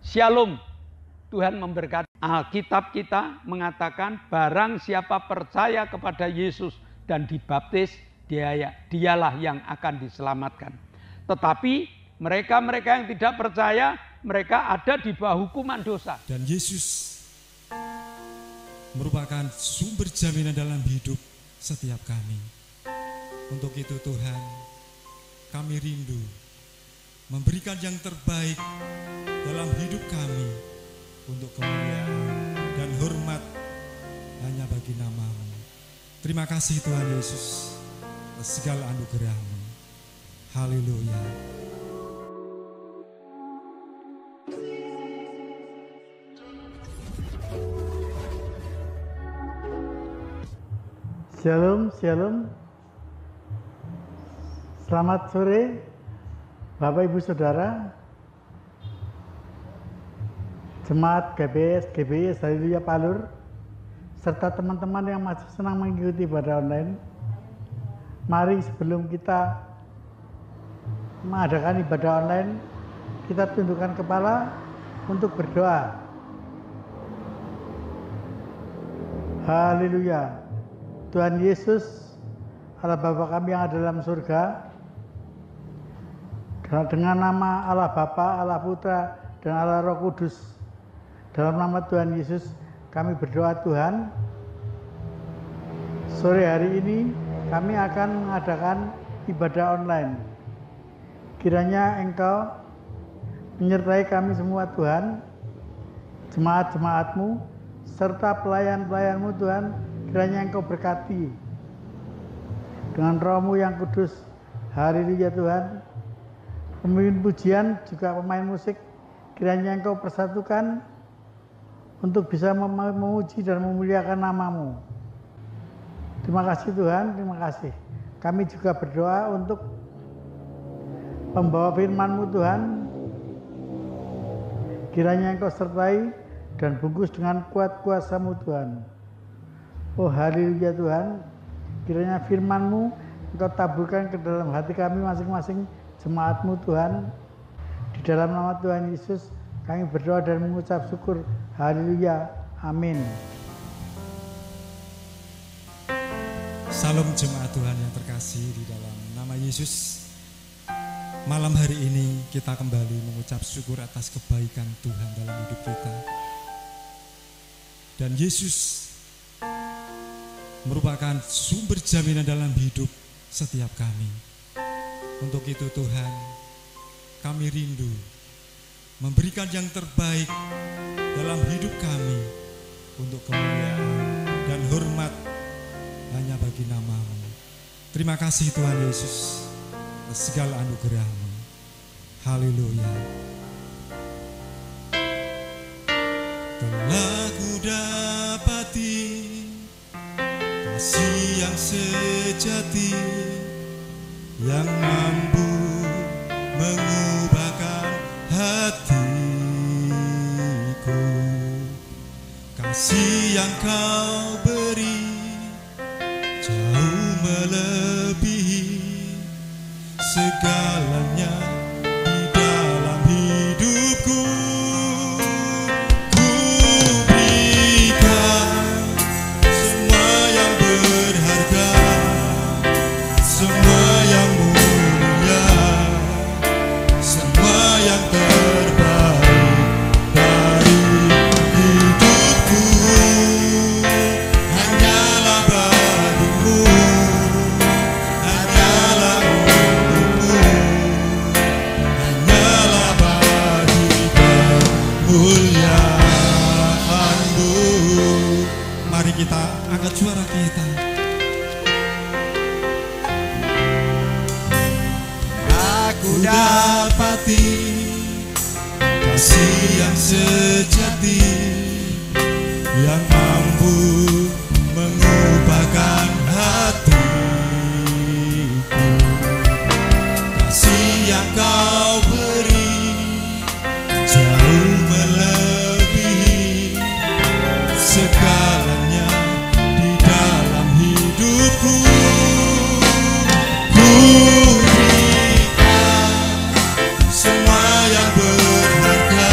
Shalom. Tuhan memberkati. Alkitab kita mengatakan barang siapa percaya kepada Yesus dan dibaptis, dialah yang akan diselamatkan. Tetapi mereka-mereka yang tidak percaya, mereka ada di bawah hukuman dosa. Dan Yesus merupakan sumber jaminan dalam hidup setiap kami. Untuk itu Tuhan, kami rindu memberikan yang terbaik dalam hidup kami, untuk kemuliaan dan hormat hanya bagi nama-Mu. Terima kasih Tuhan Yesus atas segala anugerah-Mu. Haleluya. Shalom, shalom. Selamat sore Bapak Ibu Saudara, Jemaat GBS Haleluya Palur, serta teman-teman yang masih senang mengikuti ibadah online. Mari sebelum kita mengadakan ibadah online, kita tundukkan kepala untuk berdoa. Haleluya. Tuhan Yesus, Allah Bapa kami yang ada dalam surga, dengan nama Allah Bapa, Allah Putra, dan Allah Roh Kudus, dalam nama Tuhan Yesus kami berdoa Tuhan. Sore hari ini kami akan mengadakan ibadah online. Kiranya Engkau menyertai kami semua Tuhan, jemaat-jemaat-Mu, serta pelayan-pelayan-Mu Tuhan. Kiranya Engkau berkati dengan Roh-Mu yang kudus. Haleluya Tuhan. Pemimpin pujian juga pemain musik, kiranya Engkau persatukan untuk bisa memuji dan memuliakan nama-Mu. Terima kasih Tuhan, terima kasih. Kami juga berdoa untuk pembawa firman-Mu Tuhan. Kiranya Engkau sertai dan bungkus dengan kuat kuasa-Mu Tuhan. Oh haleluya Tuhan. Kiranya firman-Mu Engkau taburkan ke dalam hati kami masing-masing jemaat-Mu Tuhan. Di dalam nama Tuhan Yesus kami berdoa dan mengucap syukur. Haleluya. Amin. Salam jemaat Tuhan yang terkasih di dalam nama Yesus. Malam hari ini kita kembali mengucap syukur atas kebaikan Tuhan dalam hidup kita. Dan Yesus merupakan sumber jaminan dalam hidup setiap kami. Untuk itu Tuhan, kami rindu memberikan yang terbaik dalam hidup kami, untuk kemuliaan dan hormat hanya bagi nama-Mu. Terima kasih Tuhan Yesus atas segala anugerah-Mu. Haleluya. Telah ku dapati kasih yang sejati, yang mampu mengubahkan hatiku. Kasih yang Kau beri jauh melebihi segalanya di dalam hidupku. Ku berikan semua yang berharga, semua yang mulia, semua yang terbaik dari hidupku. Hanyalah bagimu, hanyalah untukmu, hanyalah bagi kemuliaan-Mu. Mari kita angkat suara kita. Aku dapati kasih yang sejati, yang mampu mengubahkan hatiku. Kasih yang Kau beri jauh melebihi segalanya di dalam hidupku. Ku berikan semua yang berharga,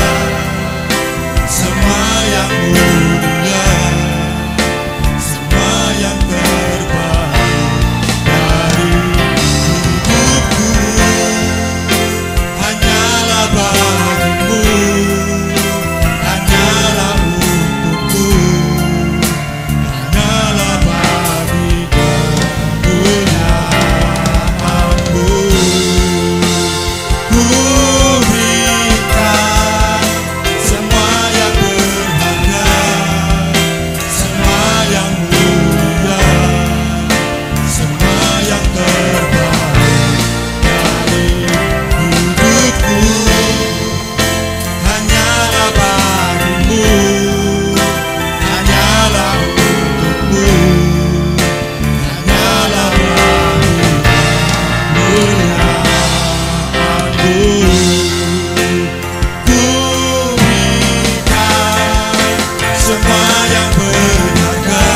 yang berharga,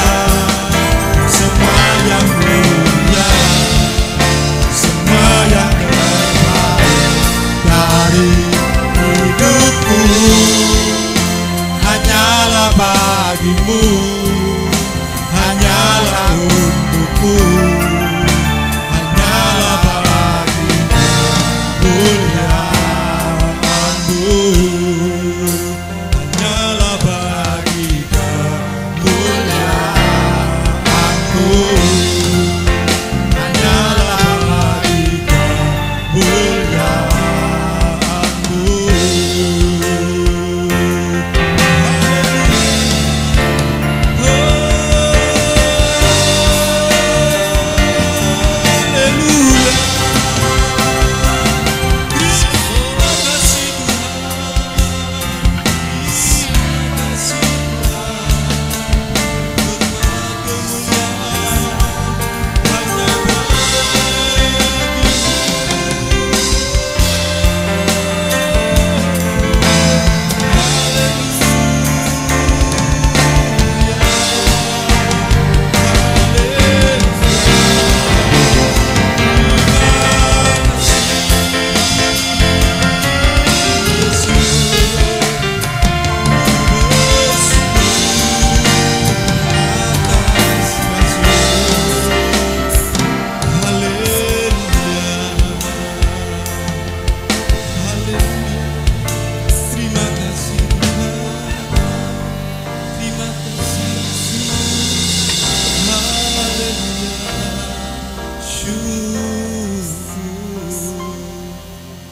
semua yang mulia, semua yang terbaik dari hidupku hanyalah bagimu, hanyalah untukku, hanyalah bagimu kemuliaanmu, hanyalah bagi kemuliaanmu, hanyalah bagi kemuliaanmu.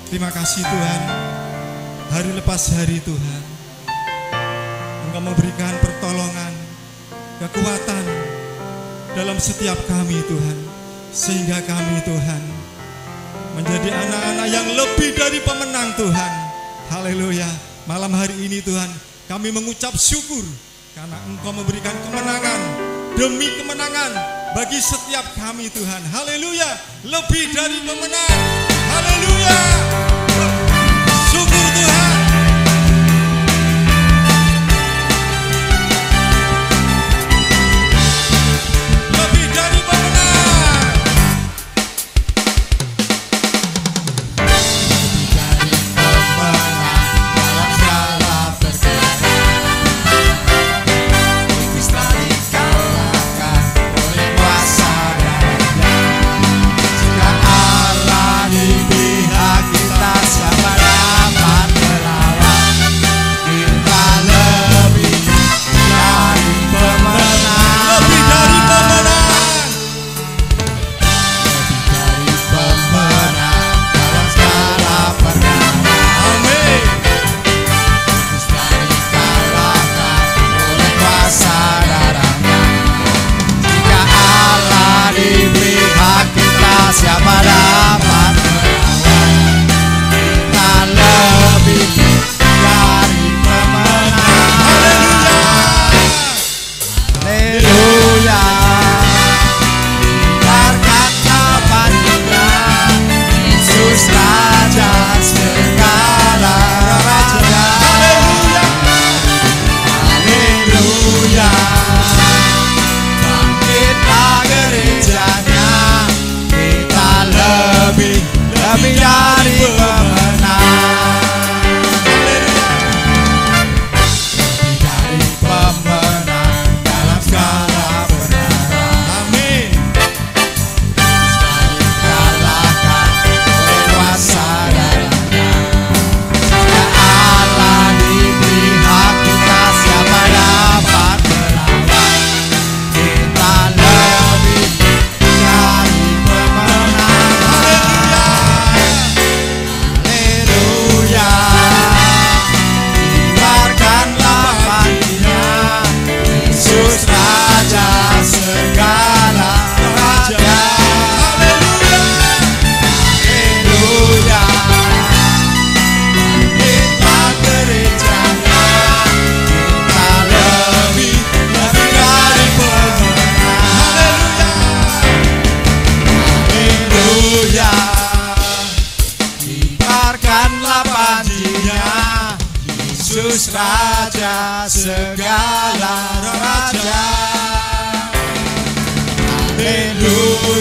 Terima kasih Tuhan, hari lepas hari Tuhan, Engkau memberikan pertolongan, kekuatan dalam setiap kami Tuhan, sehingga kami Tuhan menjadi anak-anak yang lebih dari pemenang Tuhan. Haleluya. Malam hari ini Tuhan, kami mengucap syukur karena Engkau memberikan kemenangan demi kemenangan bagi setiap kami Tuhan. Haleluya. Lebih dari pemenang. Haleluya. Syukur Tuhan. Lebih dari pemenang. Lebih dari pemenang dalam segala perkara. Iblis telah dikalahkan oleh kuasa darahnya. Jika Allah di pihak kita,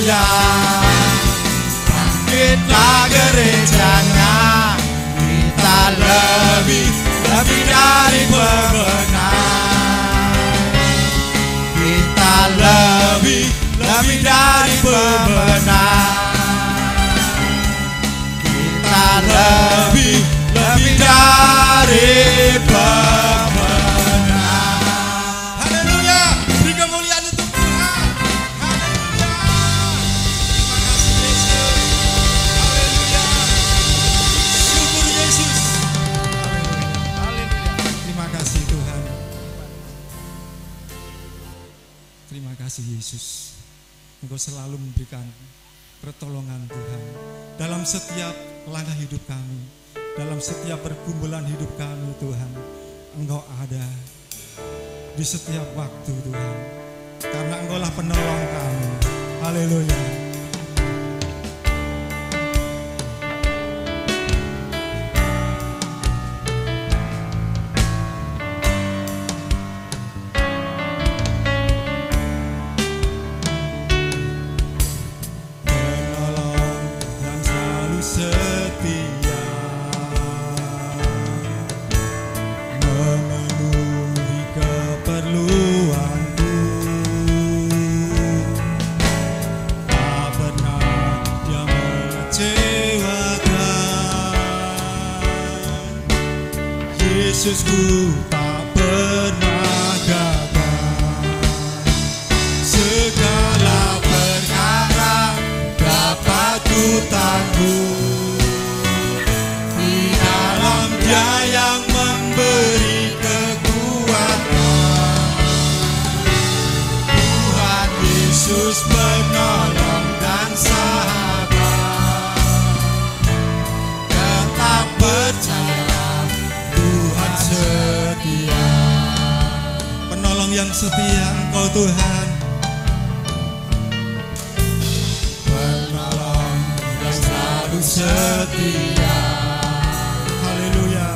haleluya. Bangkitlah gerejanya, kita lebih dari bebenah. Kita lebih dari bebenah. Kita lebih dari bebenah. Haleluya, beri kemuliaan untuk Tuhan. Haleluya. Terima kasih Yesus. Haleluya. Syukur Yesus. Haleluya. Terima kasih Tuhan. Terima kasih Yesus. Engkau selalu memberikan pertolongan Tuhan dalam setiap langkah hidup kami, dalam setiap pergumulan hidup kami Tuhan. Engkau ada di setiap waktu Tuhan, karena Engkau lah penolong kami. Haleluya. Yesusku tak pernah gagal, segala perkara dapat ku tanggung di dalam Dia yang memberi kekuatan. Tuhan Yesus penolong dan sahabat, tetap percaya Tuhan setia. Penolong yang setia Engkau Tuhan, penolong yang selalu setia. Haleluya.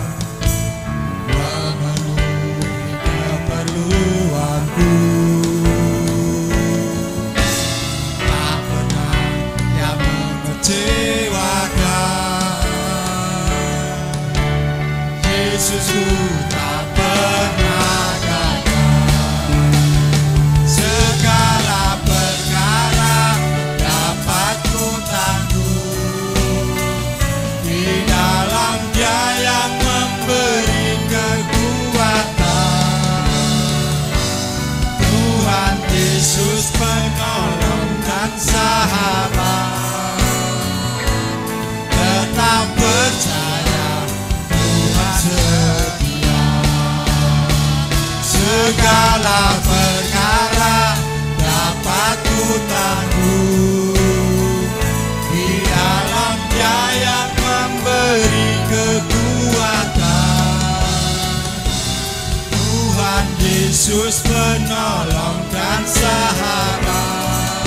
Memenuhi keperluanku, tak pernah yang mengecewakan. Yesusku tak pernah gagal, segala perkara dapat ku tanggung di dalam Dia yang memberi kekuatan. Tuhan Yesus penolong dan sahabat, tetap percaya Tuhan setia. Segala perkara dapat ku tanggung di dalam Dia yang memberi kekuatan. Tuhan Yesus penolong dan sahabat,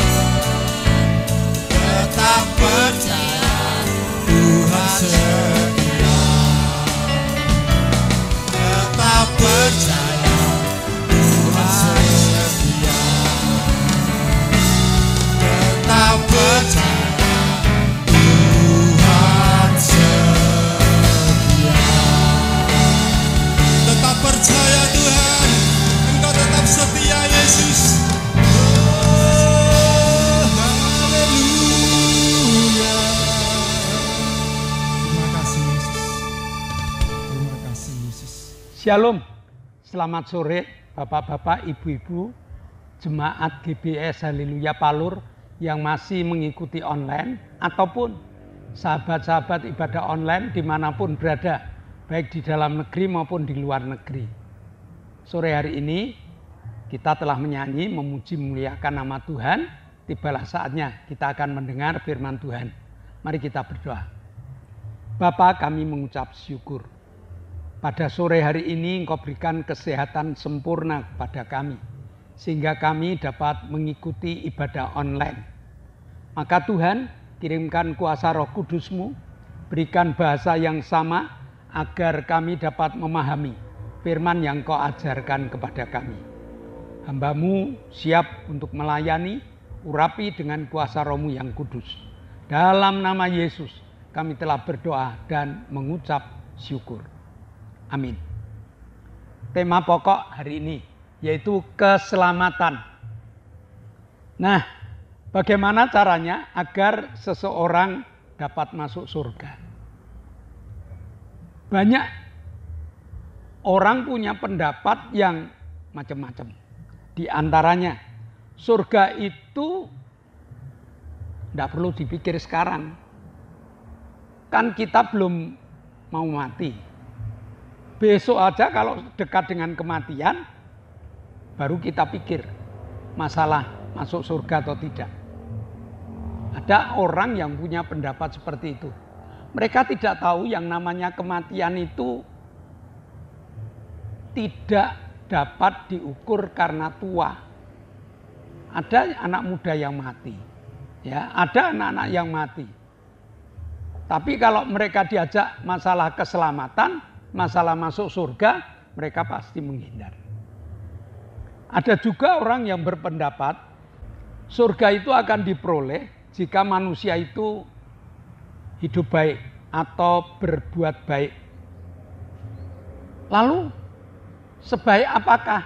tetap percaya Tuhan setia. Tetap percaya Tuhan setia. Tetap percaya Tuhan setia. Tetap percaya Tuhan, Engkau tetap setia Yesus. Oh, haleluya. Terima kasih Yesus. Terima kasih Yesus. Shalom, selamat sore Bapak-Bapak, Ibu-Ibu, Jemaat GBS Haleluya Palur yang masih mengikuti online ataupun sahabat-sahabat ibadah online dimanapun berada, baik di dalam negeri maupun di luar negeri. Sore hari ini kita telah menyanyi, memuji, memuliakan nama Tuhan. Tibalah saatnya kita akan mendengar firman Tuhan. Mari kita berdoa. Bapa, kami mengucap syukur. Pada sore hari ini Engkau berikan kesehatan sempurna kepada kami, sehingga kami dapat mengikuti ibadah online. Maka Tuhan, kirimkan kuasa Roh Kudus-Mu, berikan bahasa yang sama agar kami dapat memahami firman yang Kau ajarkan kepada kami. Hamba-Mu siap untuk melayani, urapi dengan kuasa Roh-Mu yang kudus. Dalam nama Yesus kami telah berdoa dan mengucap syukur. Amin. Tema pokok hari ini yaitu keselamatan. Nah, bagaimana caranya agar seseorang dapat masuk surga? Banyak orang punya pendapat yang macam-macam. Di antaranya, surga itu tidak perlu dipikir sekarang. Kan kita belum mau mati. Besok aja kalau dekat dengan kematian, baru kita pikir masalah masuk surga atau tidak. Ada orang yang punya pendapat seperti itu. Mereka tidak tahu yang namanya kematian itu tidak dapat diukur karena tua. Ada anak muda yang mati, ya, ada anak-anak yang mati. Tapi kalau mereka diajak masalah keselamatan, masalah masuk surga, mereka pasti menghindar. Ada juga orang yang berpendapat surga itu akan diperoleh jika manusia itu hidup baik atau berbuat baik. Lalu sebaik apakah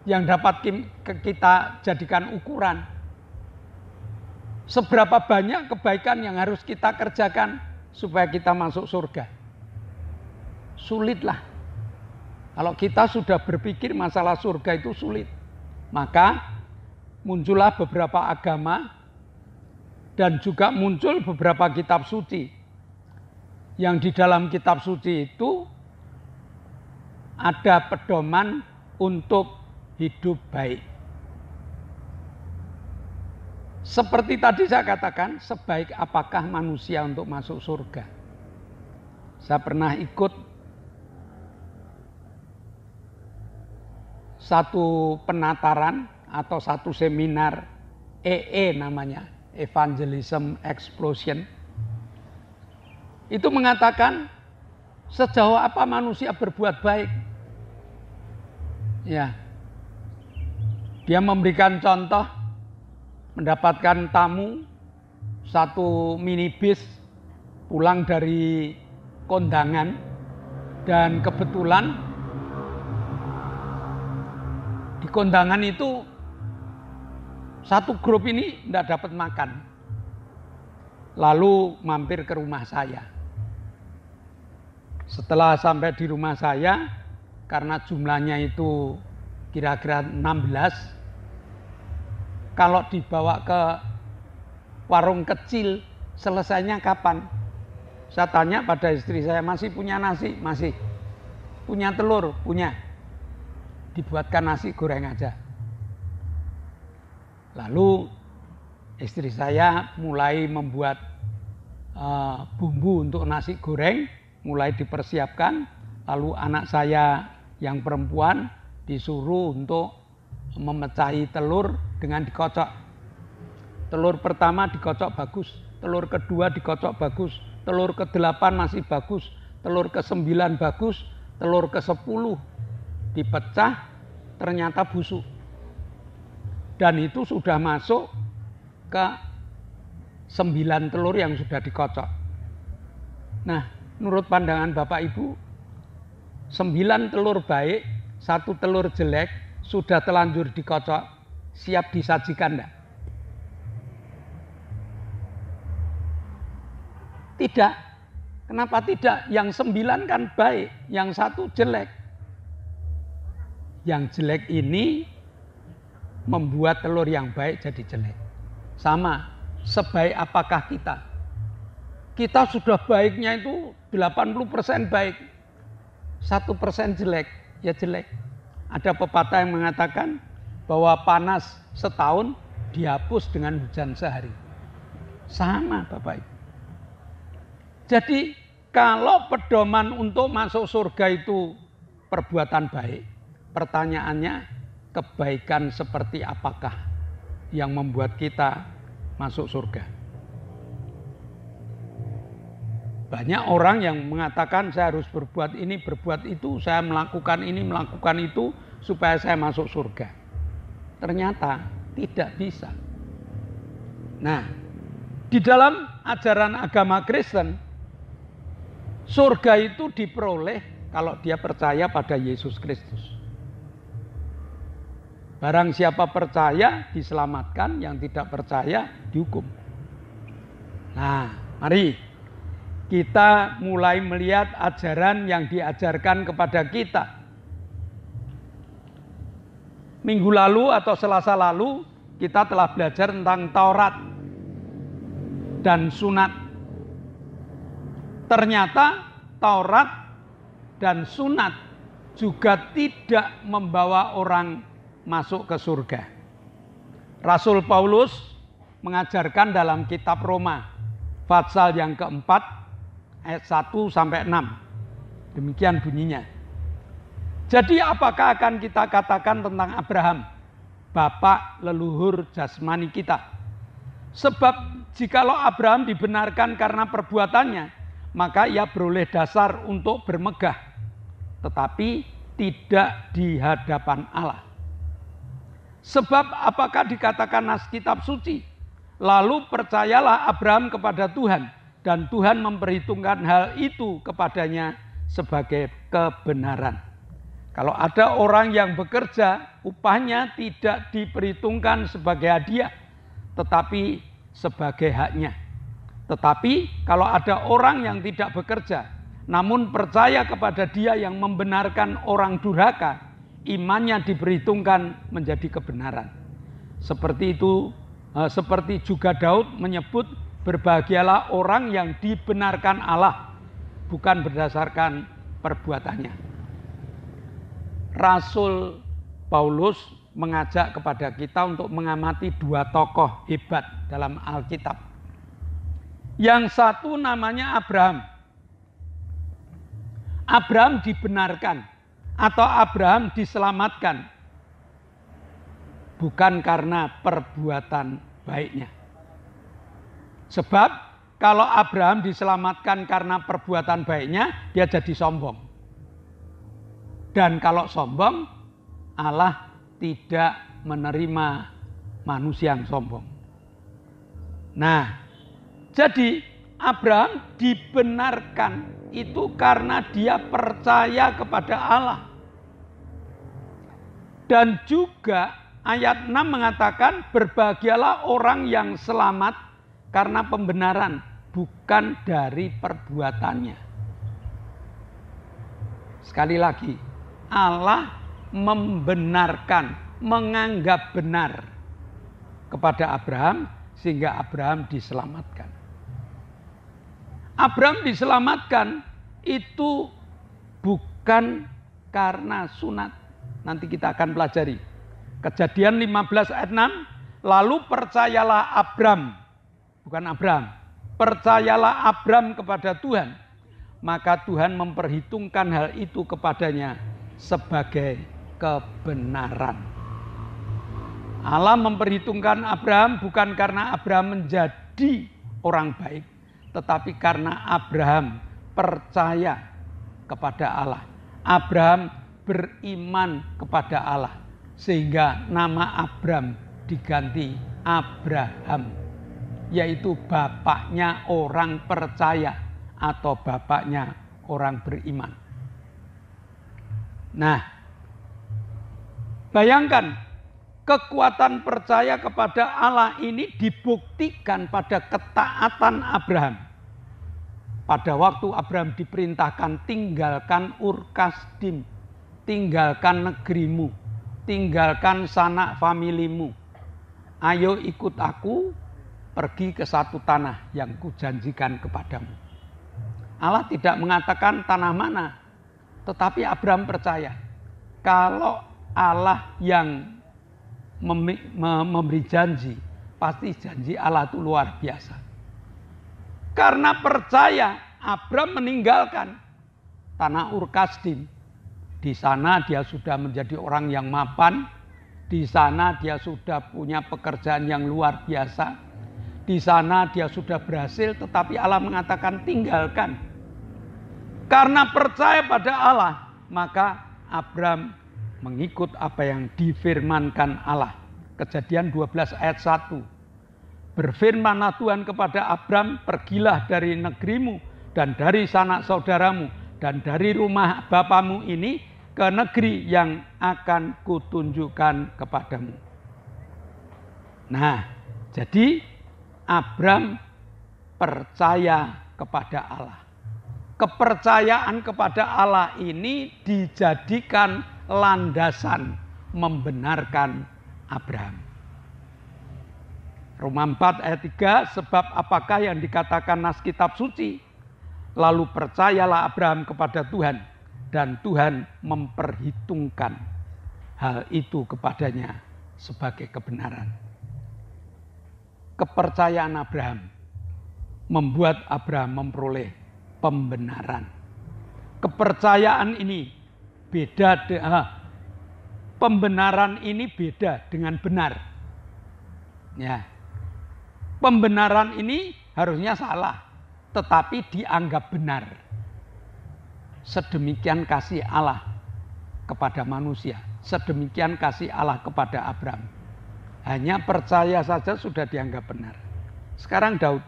yang dapat kita jadikan ukuran? Seberapa banyak kebaikan yang harus kita kerjakan supaya kita masuk surga? Sulitlah. Kalau kita sudah berpikir masalah surga itu sulit, maka muncullah beberapa agama dan juga muncul beberapa kitab suci. Yang di dalam kitab suci itu ada pedoman untuk hidup baik. Seperti tadi saya katakan, sebaik apakah manusia untuk masuk surga? Saya pernah ikut satu penataran atau satu seminar EE namanya, Evangelism Explosion. Itu mengatakan sejauh apa manusia berbuat baik. Ya. Dia memberikan contoh mendapatkan tamu satu minibus pulang dari kondangan dan kebetulan di kondangan itu satu grup ini tidak dapat makan. Lalu mampir ke rumah saya. Setelah sampai di rumah saya, karena jumlahnya itu kira-kira 16, kalau dibawa ke warung kecil, selesainya kapan? Saya tanya pada istri saya, masih punya nasi? Masih. Punya telur? Punya. Dibuatkan nasi goreng aja. Lalu istri saya mulai membuat bumbu untuk nasi goreng, mulai dipersiapkan. Lalu anak saya yang perempuan disuruh untuk memecahi telur dengan dikocok. Telur pertama dikocok bagus, telur kedua dikocok bagus, telur ke-8 masih bagus, telur ke-9 bagus, telur ke-10 dipecah ternyata busuk. Dan itu sudah masuk ke 9 telur yang sudah dikocok. Nah, menurut pandangan Bapak Ibu, 9 telur baik, 1 telur jelek, sudah telanjur dikocok, siap disajikan enggak? Tidak. Kenapa tidak? Yang 9 kan baik, yang 1 jelek. Yang jelek ini membuat telur yang baik jadi jelek. Sama, sebaik apakah kita? Kita sudah baiknya itu 80% baik, 1% jelek, ya jelek. Ada pepatah yang mengatakan bahwa panas setahun dihapus dengan hujan sehari. Sama Bapak Ibu. Jadi kalau pedoman untuk masuk surga itu perbuatan baik, pertanyaannya kebaikan seperti apakah yang membuat kita masuk surga? Banyak orang yang mengatakan saya harus berbuat ini, berbuat itu, saya melakukan ini, melakukan itu supaya saya masuk surga. Ternyata tidak bisa. Nah, di dalam ajaran agama Kristen, surga itu diperoleh kalau dia percaya pada Yesus Kristus. Barang siapa percaya diselamatkan, yang tidak percaya dihukum. Nah, mari kita mulai melihat ajaran yang diajarkan kepada kita. Minggu lalu atau Selasa lalu kita telah belajar tentang Taurat dan sunat. Ternyata Taurat dan sunat juga tidak membawa orang masuk ke surga. Rasul Paulus mengajarkan dalam kitab Roma pasal yang keempat ayat 1 sampai 6. Demikian bunyinya. Jadi apakah akan kita katakan tentang Abraham, bapak leluhur jasmani kita? Sebab jikalau Abraham dibenarkan karena perbuatannya, maka ia beroleh dasar untuk bermegah, tetapi tidak di hadapan Allah. Sebab apakah dikatakan nas kitab suci? Lalu percayalah Abraham kepada Tuhan, dan Tuhan memperhitungkan hal itu kepadanya sebagai kebenaran. Kalau ada orang yang bekerja, upahnya tidak diperhitungkan sebagai hadiah, tetapi sebagai haknya. Tetapi kalau ada orang yang tidak bekerja, namun percaya kepada Dia yang membenarkan orang durhaka, imannya diperhitungkan menjadi kebenaran. Seperti itu, seperti juga Daud menyebut, berbahagialah orang yang dibenarkan Allah, bukan berdasarkan perbuatannya. Rasul Paulus mengajak kepada kita untuk mengamati dua tokoh hebat dalam Alkitab. Yang satu namanya Abraham. Abraham dibenarkan atau Abraham diselamatkan bukan karena perbuatan baiknya. Sebab kalau Abraham diselamatkan karena perbuatan baiknya, dia jadi sombong. Dan kalau sombong, Allah tidak menerima manusia yang sombong. Nah, jadi Abraham dibenarkan itu karena dia percaya kepada Allah. Dan juga ayat 6 mengatakan, berbahagialah orang yang selamat karena pembenaran, bukan dari perbuatannya. Sekali lagi, Allah membenarkan, menganggap benar kepada Abraham sehingga Abraham diselamatkan. Abraham diselamatkan itu bukan karena sunat. Nanti kita akan pelajari. Kejadian 15 ayat 6, lalu percayalah Abram, bukan Abraham, percayalah Abram kepada Tuhan, maka Tuhan memperhitungkan hal itu kepadanya sebagai kebenaran. Allah memperhitungkan Abraham bukan karena Abraham menjadi orang baik, tetapi karena Abraham percaya kepada Allah. Abraham beriman kepada Allah, sehingga nama Abram diganti Abraham, yaitu bapaknya orang percaya atau bapaknya orang beriman. Nah, bayangkan kekuatan percaya kepada Allah ini dibuktikan pada ketaatan Abraham. Pada waktu Abraham diperintahkan tinggalkan Ur Kasdim, tinggalkan negerimu, tinggalkan sanak familimu. Ayo ikut aku pergi ke satu tanah yang kujanjikan kepadamu. Allah tidak mengatakan tanah mana, tetapi Abraham percaya kalau Allah yang memberi janji, pasti janji Allah itu luar biasa. Karena percaya, Abraham meninggalkan tanah Ur Kasdim. Di sana dia sudah menjadi orang yang mapan. Di sana dia sudah punya pekerjaan yang luar biasa. Di sana dia sudah berhasil, tetapi Allah mengatakan tinggalkan. Karena percaya pada Allah, maka Abraham mengikut apa yang difirmankan Allah. Kejadian 12 ayat 1. Berfirmanlah Tuhan kepada Abram, pergilah dari negerimu dan dari sanak saudaramu dan dari rumah bapamu ini ke negeri yang akan kutunjukkan kepadamu. Nah, jadi Abram percaya kepada Allah. Kepercayaan kepada Allah ini dijadikan landasan membenarkan Abraham. Roma 4 ayat 3, sebab apakah yang dikatakan nas kitab suci? Lalu percayalah Abraham kepada Tuhan, dan Tuhan memperhitungkan hal itu kepadanya sebagai kebenaran. Kepercayaan Abraham membuat Abraham memperoleh pembenaran. Kepercayaan ini beda, pembenaran ini beda dengan benar. Ya. Pembenaran ini harusnya salah, tetapi dianggap benar. Sedemikian kasih Allah kepada manusia, sedemikian kasih Allah kepada Abraham. Hanya percaya saja sudah dianggap benar. Sekarang Daud.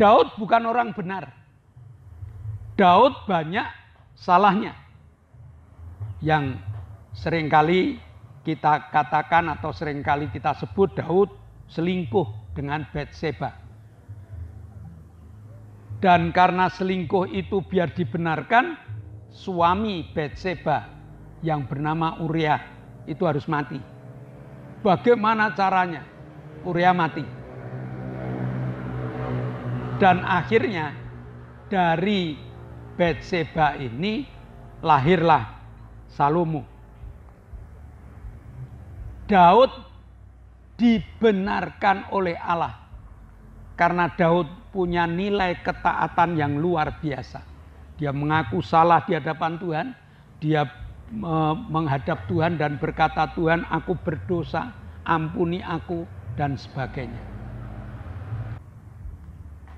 Daud bukan orang benar. Daud banyak salahnya. Yang seringkali kita katakan atau seringkali kita sebut Daud selingkuh dengan Batseba. Dan karena selingkuh itu biar dibenarkan, suami Batseba yang bernama Uria itu harus mati. Bagaimana caranya? Uria mati. Dan akhirnya dari Batseba ini lahirlah Salomo. Daud dibenarkan oleh Allah karena Daud punya nilai ketaatan yang luar biasa. Dia mengaku salah di hadapan Tuhan, dia menghadap Tuhan dan berkata, Tuhan, aku berdosa, ampuni aku, dan sebagainya.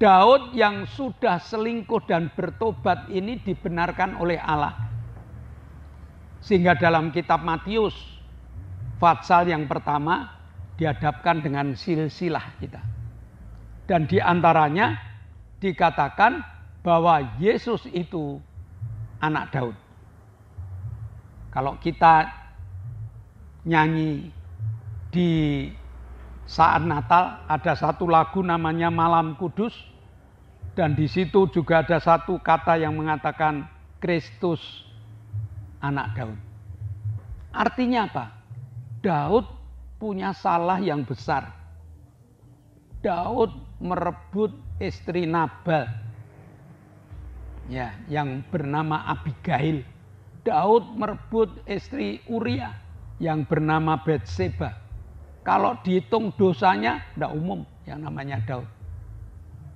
Daud yang sudah selingkuh dan bertobat ini dibenarkan oleh Allah. Sehingga dalam kitab Matius pasal yang pertama dihadapkan dengan silsilah kita. Dan diantaranya dikatakan bahwa Yesus itu anak Daud. Kalau kita nyanyi di saat Natal ada satu lagu namanya Malam Kudus. Dan di situ juga ada satu kata yang mengatakan Kristus anak Daud. Artinya apa? Daud punya salah yang besar. Daud merebut istri Nabal, ya, yang bernama Abigail. Daud merebut istri Uria yang bernama Batseba. Kalau dihitung dosanya tidak umum yang namanya Daud.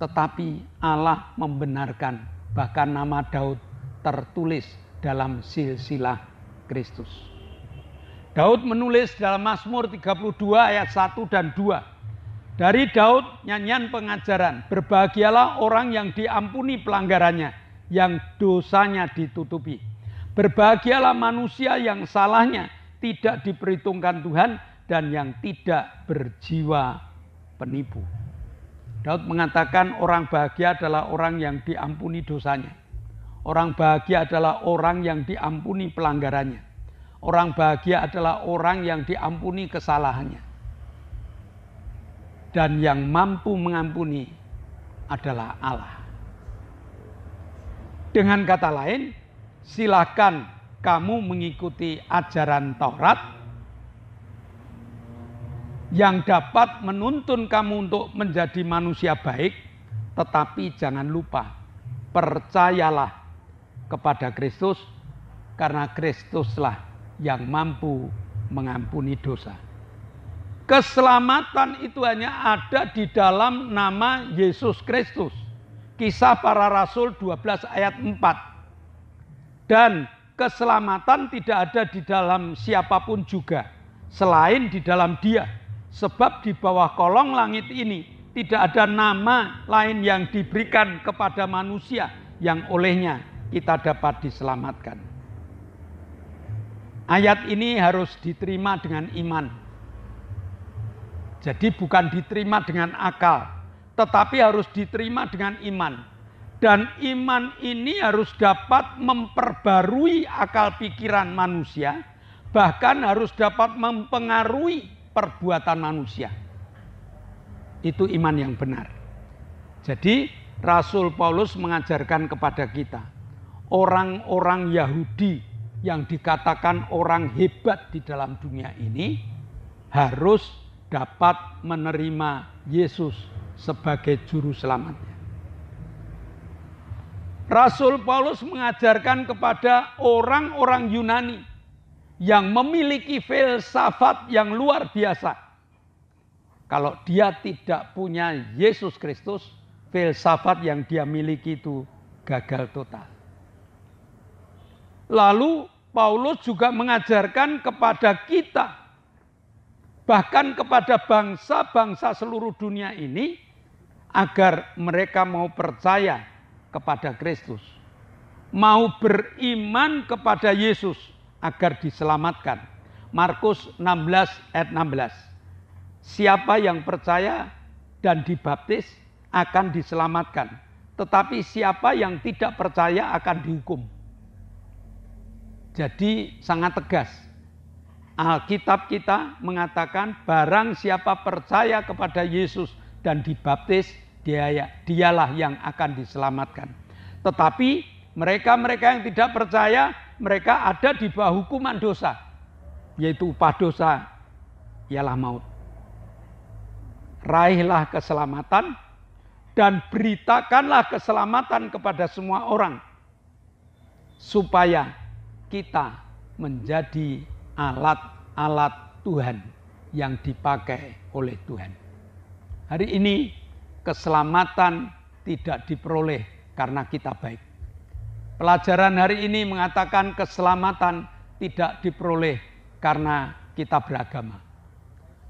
Tetapi Allah membenarkan, bahkan nama Daud tertulis dalam silsilah Kristus. Daud menulis dalam Mazmur 32 ayat 1 dan 2. Dari Daud nyanyian pengajaran, berbahagialah orang yang diampuni pelanggarannya, yang dosanya ditutupi. Berbahagialah manusia yang salahnya tidak diperhitungkan Tuhan dan yang tidak berjiwa penipu. Daud mengatakan orang bahagia adalah orang yang diampuni dosanya. Orang bahagia adalah orang yang diampuni pelanggarannya. Orang bahagia adalah orang yang diampuni kesalahannya. Dan yang mampu mengampuni adalah Allah. Dengan kata lain, silakan kamu mengikuti ajaran Taurat yang dapat menuntun kamu untuk menjadi manusia baik, tetapi jangan lupa, percayalah kepada Kristus, karena Kristuslah yang mampu mengampuni dosa. Keselamatan itu hanya ada di dalam nama Yesus Kristus. Kisah Para Rasul 12 ayat 4. Dan keselamatan tidak ada di dalam siapapun juga, selain di dalam Dia. Sebab di bawah kolong langit ini tidak ada nama lain yang diberikan kepada manusia yang olehnya kita dapat diselamatkan. Ayat ini harus diterima dengan iman. Jadi bukan diterima dengan akal, tetapi harus diterima dengan iman. Dan iman ini harus dapat memperbarui akal pikiran manusia, bahkan harus dapat mempengaruhi perbuatan manusia. Itu iman yang benar. Jadi Rasul Paulus mengajarkan kepada kita, orang-orang Yahudi yang dikatakan orang hebat di dalam dunia ini harus dapat menerima Yesus sebagai juru selamatnya. Rasul Paulus mengajarkan kepada orang-orang Yunani yang memiliki filsafat yang luar biasa. Kalau dia tidak punya Yesus Kristus, filsafat yang dia miliki itu gagal total. Lalu Paulus juga mengajarkan kepada kita, bahkan kepada bangsa-bangsa seluruh dunia ini, agar mereka mau percaya kepada Kristus, mau beriman kepada Yesus agar diselamatkan. Markus 16 ayat 16. Siapa yang percaya dan dibaptis akan diselamatkan, tetapi siapa yang tidak percaya akan dihukum. Jadi sangat tegas. Alkitab kita mengatakan barang siapa percaya kepada Yesus dan dibaptis, dialah yang akan diselamatkan. Tetapi mereka-mereka yang tidak percaya, mereka ada di bawah hukuman dosa, yaitu upah dosa ialah maut. Raihlah keselamatan dan beritakanlah keselamatan kepada semua orang, supaya kita menjadi alat-alat Tuhan yang dipakai oleh Tuhan. Hari ini keselamatan tidak diperoleh karena kita baik. Pelajaran hari ini mengatakan keselamatan tidak diperoleh karena kita beragama.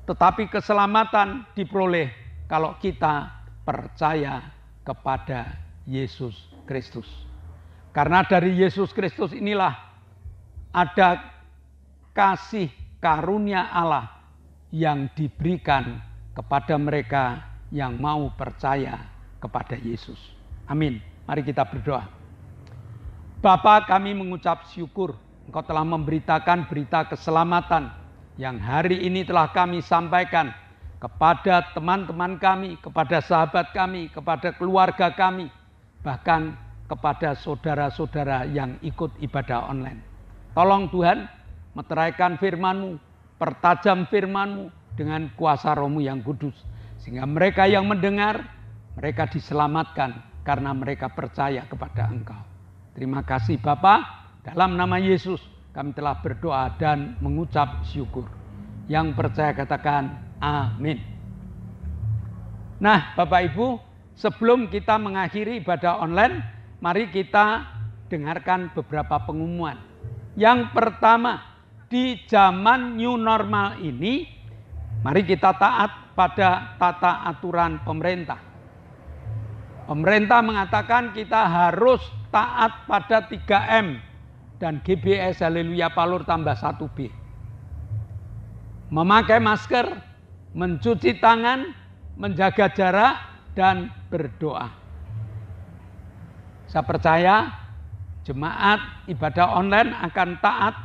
Tetapi keselamatan diperoleh kalau kita percaya kepada Yesus Kristus. Karena dari Yesus Kristus inilah ada kasih karunia Allah yang diberikan kepada mereka yang mau percaya kepada Yesus. Amin. Mari kita berdoa. Bapa, kami mengucap syukur Engkau telah memberitakan berita keselamatan yang hari ini telah kami sampaikan kepada teman-teman kami, kepada sahabat kami, kepada keluarga kami, bahkan kepada saudara-saudara yang ikut ibadah online. Tolong Tuhan, meteraikan firman-Mu, pertajam firman-Mu dengan kuasa Roh-Mu yang kudus. Sehingga mereka yang mendengar, mereka diselamatkan karena mereka percaya kepada Engkau. Terima kasih Bapa, dalam nama Yesus kami telah berdoa dan mengucap syukur. Yang percaya katakan amin. Nah Bapak Ibu, sebelum kita mengakhiri ibadah online, mari kita dengarkan beberapa pengumuman. Yang pertama, di zaman new normal ini, mari kita taat pada tata aturan pemerintah. Pemerintah mengatakan kita harus taat pada 3M dan GBS Haleluya Palur tambah 1B. Memakai masker, mencuci tangan, menjaga jarak, dan berdoa. Saya percaya jemaat ibadah online akan taat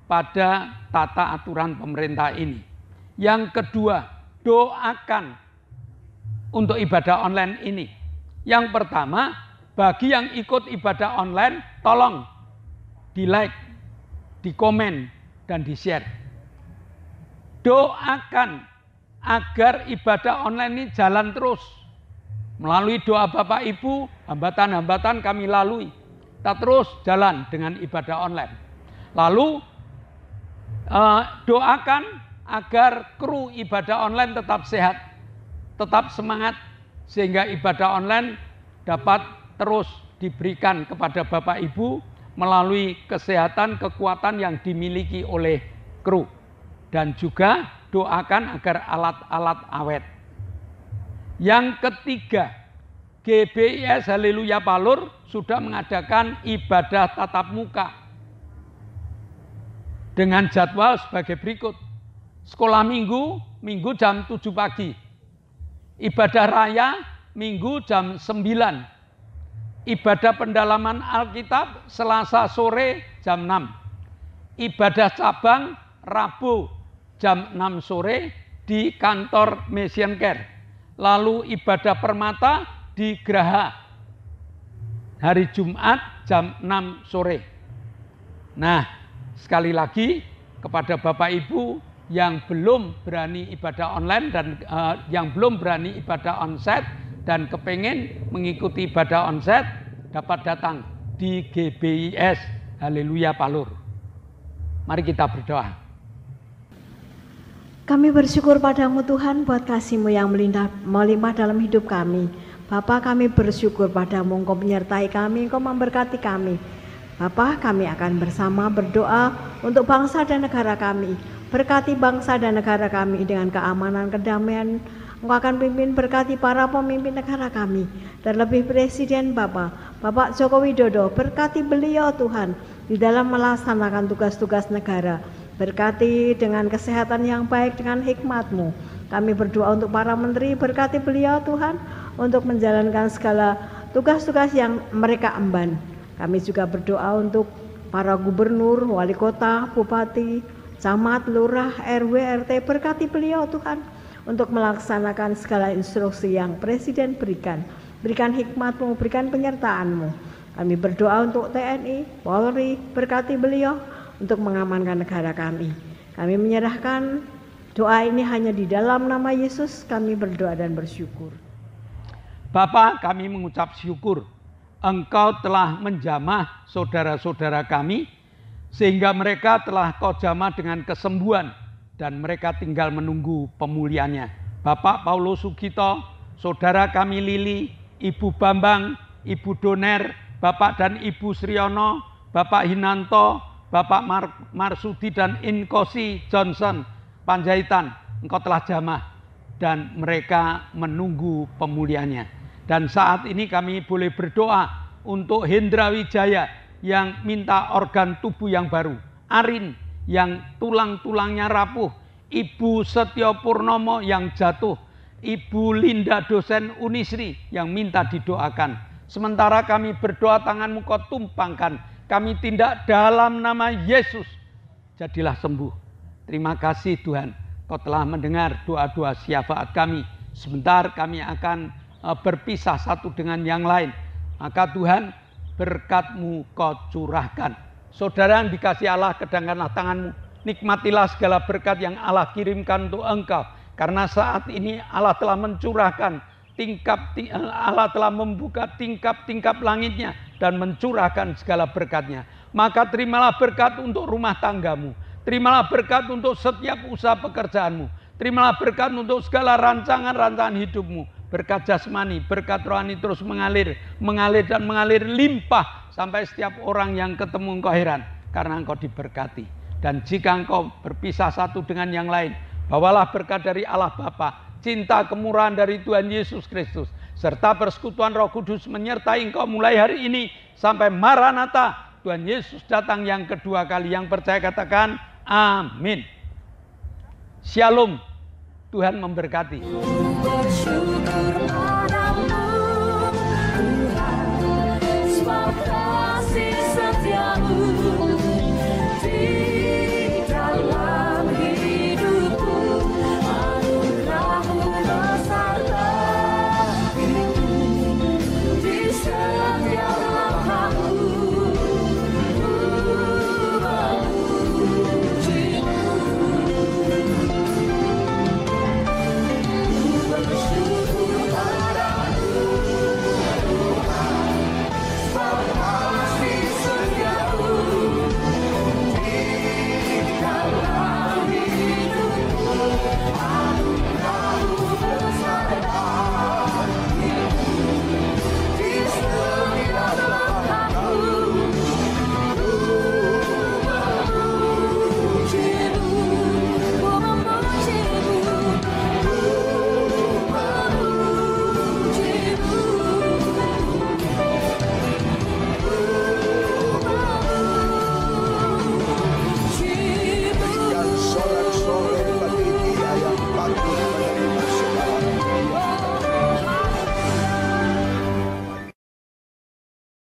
pada tata aturan pemerintah ini. Yang kedua, doakan untuk ibadah online ini. Yang pertama, bagi yang ikut ibadah online, tolong di-like, di-komen, dan di-share. Doakan agar ibadah online ini jalan terus. Melalui doa Bapak Ibu, hambatan-hambatan kami lalui. Kita terus jalan dengan ibadah online. Lalu doakan agar kru ibadah online tetap sehat, tetap semangat, sehingga ibadah online dapat terus diberikan kepada Bapak Ibu melalui kesehatan, kekuatan yang dimiliki oleh kru. Dan juga doakan agar alat-alat awet. Yang ketiga, GBIS Haleluya Palur sudah mengadakan ibadah tatap muka dengan jadwal sebagai berikut. Sekolah minggu Minggu jam 7 pagi. Ibadah raya Minggu jam 9. Ibadah pendalaman Alkitab Selasa sore jam 6. Ibadah cabang Rabu jam 6 sore di kantor Mission Care. Lalu ibadah permata di Graha hari Jumat jam 6 sore. Nah, sekali lagi kepada Bapak Ibu yang belum berani ibadah online dan yang belum berani ibadah onsite dan kepengen mengikuti ibadah onsite, dapat datang di GBIS Haleluya Palur. Mari kita berdoa. Kami bersyukur padamu Tuhan buat kasih-Mu yang melimpah dalam hidup kami. Bapa, kami bersyukur padamu, Engkau menyertai kami, Engkau memberkati kami. Bapa, kami akan bersama berdoa untuk bangsa dan negara kami. Berkati bangsa dan negara kami dengan keamanan, kedamaian. Engkau akan pimpin, berkati para pemimpin negara kami. Dan lebih Presiden Bapak Joko Widodo, berkati beliau Tuhan di dalam melaksanakan tugas-tugas negara. Berkati dengan kesehatan yang baik, dengan hikmat-Mu. Kami berdoa untuk para menteri, berkati beliau Tuhan untuk menjalankan segala tugas-tugas yang mereka emban. Kami juga berdoa untuk para gubernur, wali kota, bupati, camat, lurah, RW, RT, berkati beliau Tuhan untuk melaksanakan segala instruksi yang Presiden berikan. Berikan hikmat-Mu, berikan penyertaan-Mu. Kami berdoa untuk TNI, Polri, berkati beliau untuk mengamankan negara kami. Kami menyerahkan doa ini hanya di dalam nama Yesus, kami berdoa dan bersyukur. Bapa, kami mengucap syukur Engkau telah menjamah saudara-saudara kami, sehingga mereka telah Kau jamah dengan kesembuhan, dan mereka tinggal menunggu pemulihannya. Bapak Paulus Sugito, saudara kami Lili, Ibu Bambang, Ibu Doner, Bapak dan Ibu Sriono, Bapak Hinanto, Bapak Marsudi dan Inkosi Johnson Panjaitan, Engkau telah jamah dan mereka menunggu pemulihannya. Dan saat ini kami boleh berdoa untuk Hendra Wijaya yang minta organ tubuh yang baru, Arin yang tulang-tulangnya rapuh, Ibu Setyo Purnomo yang jatuh, Ibu Linda dosen Unisri yang minta didoakan. Sementara kami berdoa, tangan-Mu Kau tumpangkan, kami tindak dalam nama Yesus, jadilah sembuh. Terima kasih Tuhan, Kau telah mendengar doa-doa syafaat kami. Sebentar kami akan berpisah satu dengan yang lain. Maka Tuhan, berkat-Mu Kau curahkan. Saudara yang dikasihi Allah, kedangkanlah tangan-Mu. Nikmatilah segala berkat yang Allah kirimkan untuk engkau. Karena saat ini Allah telah mencurahkan Allah telah membuka tingkap-tingkap langitnya dan mencurahkan segala berkatnya. Maka terimalah berkat untuk rumah tanggamu. Terimalah berkat untuk setiap usaha pekerjaanmu. Terimalah berkat untuk segala rancangan-rancangan hidupmu. Berkat jasmani, berkat rohani terus mengalir dan mengalir limpah sampai setiap orang yang ketemu engkau heran karena engkau diberkati. Dan jika engkau berpisah satu dengan yang lain, bawalah berkat dari Allah Bapa, cinta kemurahan dari Tuhan Yesus Kristus, serta persekutuan Roh Kudus menyertai engkau mulai hari ini sampai Maranatha, Tuhan Yesus datang yang kedua kali. Yang percaya katakan amin. Shalom. Tuhan memberkati.